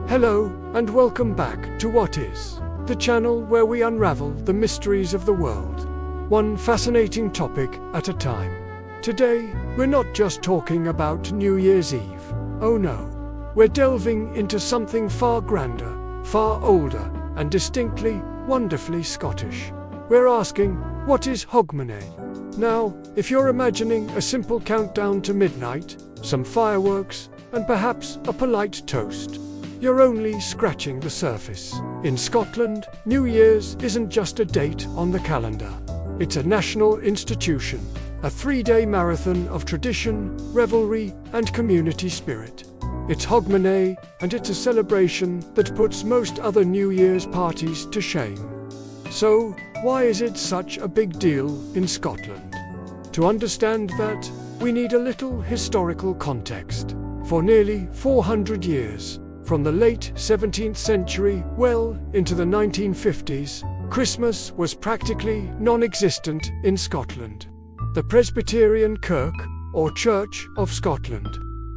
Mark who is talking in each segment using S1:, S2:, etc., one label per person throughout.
S1: Hello, and welcome back to What Is, the channel where we unravel the mysteries of the world, one fascinating topic at a time. Today, we're not just talking about New Year's Eve. Oh no, we're delving into something far grander, far older, and distinctly, wonderfully Scottish. We're asking, what is Hogmanay? Now, if you're imagining a simple countdown to midnight, some fireworks, and perhaps a polite toast, you're only scratching the surface. In Scotland, New Year's isn't just a date on the calendar. It's a national institution, a 3-day marathon of tradition, revelry, and community spirit. It's Hogmanay, and it's a celebration that puts most other New Year's parties to shame. So, why is it such a big deal in Scotland? To understand that, we need a little historical context. For nearly 400 years, from the late 17th century well into the 1950s, Christmas was practically non-existent in Scotland. The Presbyterian Kirk, or Church of Scotland,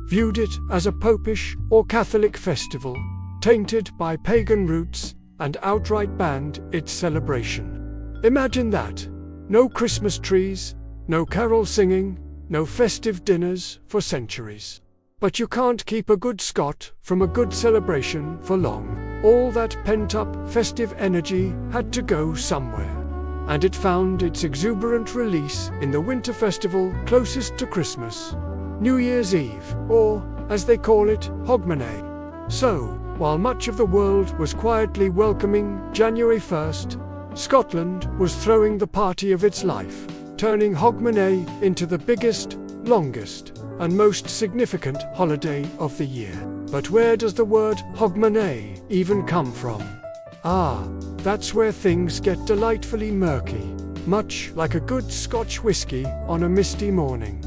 S1: viewed it as a popish or Catholic festival, tainted by pagan roots, and outright banned its celebration. Imagine that. No Christmas trees, no carol singing, no festive dinners for centuries. But you can't keep a good Scot from a good celebration for long. All that pent-up festive energy had to go somewhere. And it found its exuberant release in the winter festival closest to Christmas, New Year's Eve, or, as they call it, Hogmanay. So, while much of the world was quietly welcoming January 1st, Scotland was throwing the party of its life, turning Hogmanay into the biggest, longest, and most significant holiday of the year. But where does the word Hogmanay even come from? That's where things get delightfully murky, much like a good Scotch whisky on a misty morning.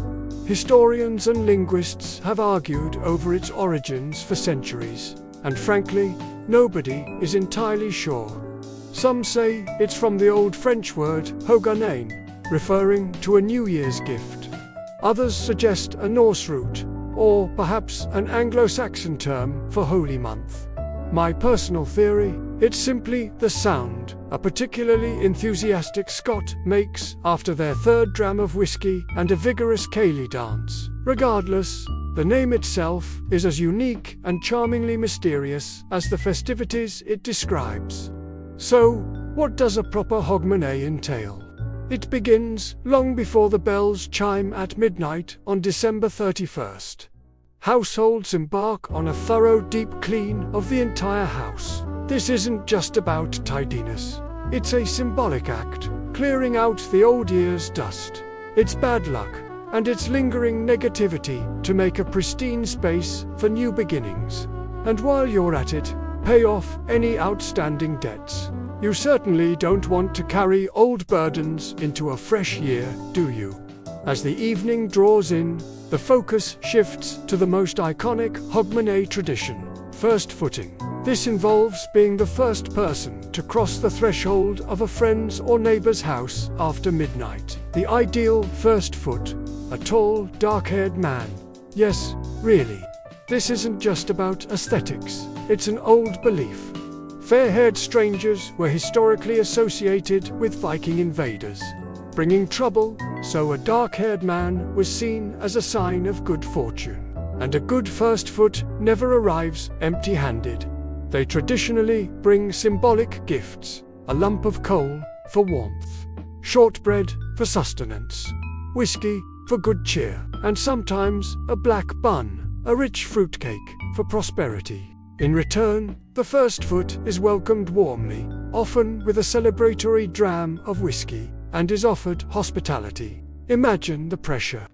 S1: Historians and linguists have argued over its origins for centuries, and frankly, nobody is entirely sure. Some say it's from the old French word Hogmanay, referring to a New Year's gift. Others suggest a Norse root, or perhaps an Anglo-Saxon term for holy month. My personal theory, it's simply the sound a particularly enthusiastic Scot makes after their third dram of whisky and a vigorous ceilidh dance. Regardless, the name itself is as unique and charmingly mysterious as the festivities it describes. So, what does a proper Hogmanay entail? It begins long before the bells chime at midnight on December 31st. Households embark on a thorough deep clean of the entire house. This isn't just about tidiness. It's a symbolic act, clearing out the old year's dust, its bad luck, and its lingering negativity to make a pristine space for new beginnings. And while you're at it, pay off any outstanding debts. You certainly don't want to carry old burdens into a fresh year, do you? As the evening draws in, the focus shifts to the most iconic Hogmanay tradition, first footing. This involves being the first person to cross the threshold of a friend's or neighbor's house after midnight. The ideal first foot, a tall, dark-haired man. Yes, really. This isn't just about aesthetics, it's an old belief. Fair-haired strangers were historically associated with Viking invaders, bringing trouble, so a dark-haired man was seen as a sign of good fortune. And a good first foot never arrives empty-handed. They traditionally bring symbolic gifts, a lump of coal for warmth, shortbread for sustenance, whiskey for good cheer, and sometimes a black bun, a rich fruitcake, for prosperity. In return, the first foot is welcomed warmly, often with a celebratory dram of whiskey, and is offered hospitality. Imagine the pressure.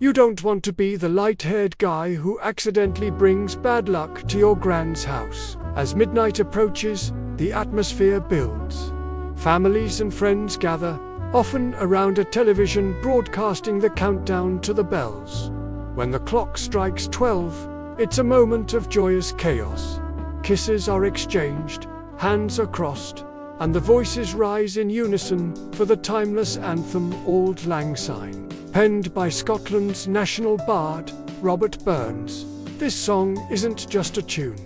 S1: You don't want to be the light-haired guy who accidentally brings bad luck to your grand's house. As midnight approaches, the atmosphere builds. Families and friends gather, often around a television broadcasting the countdown to the bells. When the clock strikes 12, it's a moment of joyous chaos. Kisses are exchanged, hands are crossed, and the voices rise in unison for the timeless anthem Auld Lang Syne, penned by Scotland's national bard, Robert Burns. This song isn't just a tune.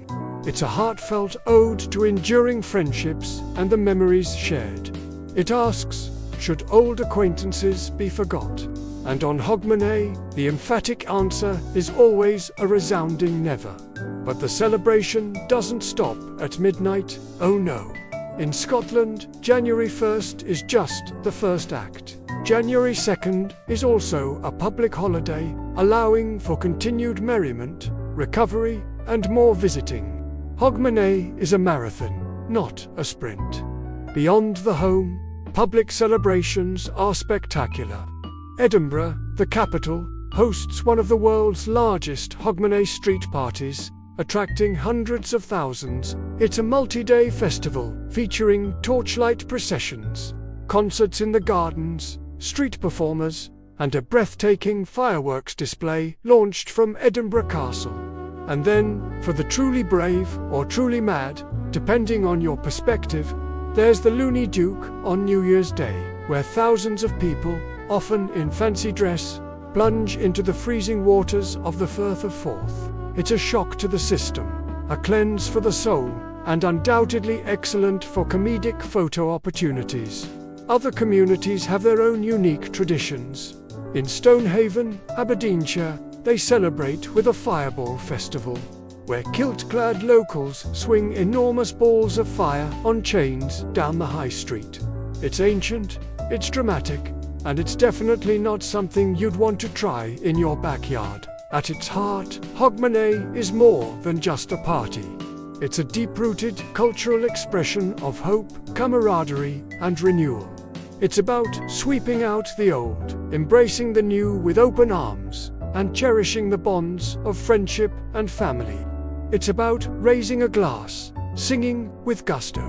S1: It's a heartfelt ode to enduring friendships and the memories shared. It asks, should old acquaintances be forgot? And on Hogmanay, the emphatic answer is always a resounding never. But the celebration doesn't stop at midnight, oh no. In Scotland, January 1st is just the first act. January 2nd is also a public holiday, allowing for continued merriment, recovery, and more visiting. Hogmanay is a marathon, not a sprint. Beyond the home, public celebrations are spectacular. Edinburgh, the capital, hosts one of the world's largest Hogmanay street parties, attracting hundreds of thousands. It's a multi-day festival featuring torchlight processions, concerts in the gardens, street performers, and a breathtaking fireworks display launched from Edinburgh Castle. And then, for the truly brave or truly mad, depending on your perspective, there's the Looney Duke on New Year's Day, where thousands of people, often in fancy dress, plunge into the freezing waters of the Firth of Forth. It's a shock to the system, a cleanse for the soul, and undoubtedly excellent for comedic photo opportunities. Other communities have their own unique traditions. In Stonehaven, Aberdeenshire, they celebrate with a fireball festival, where kilt-clad locals swing enormous balls of fire on chains down the high street. It's ancient, it's dramatic, and it's definitely not something you'd want to try in your backyard. At its heart, Hogmanay is more than just a party. It's a deep-rooted cultural expression of hope, camaraderie, and renewal. It's about sweeping out the old, embracing the new with open arms, and cherishing the bonds of friendship and family. It's about raising a glass, singing with gusto,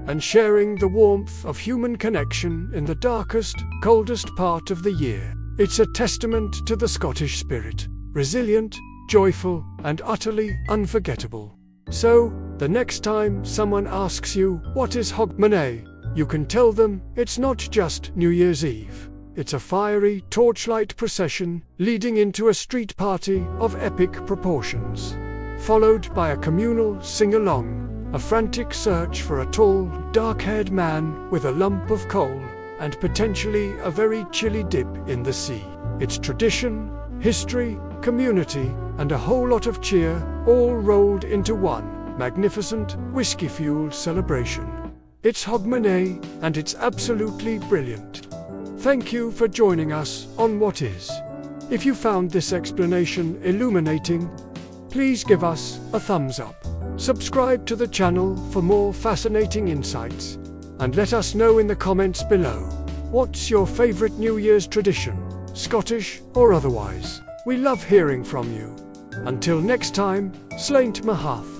S1: and sharing the warmth of human connection in the darkest, coldest part of the year. It's a testament to the Scottish spirit, resilient, joyful, and utterly unforgettable. So, the next time someone asks you, what is Hogmanay? You can tell them, it's not just New Year's Eve. It's a fiery torchlight procession leading into a street party of epic proportions, followed by a communal sing-along, a frantic search for a tall, dark-haired man with a lump of coal, and potentially a very chilly dip in the sea. It's tradition, history, community, and a whole lot of cheer, all rolled into one magnificent, whiskey-fueled celebration. It's Hogmanay, and it's absolutely brilliant. Thank you for joining us on What Is. If you found this explanation illuminating, please give us a thumbs up. Subscribe to the channel for more fascinating insights, and let us know in the comments below. What's your favorite New Year's tradition, Scottish or otherwise? We love hearing from you. Until next time, Slaint Mahath.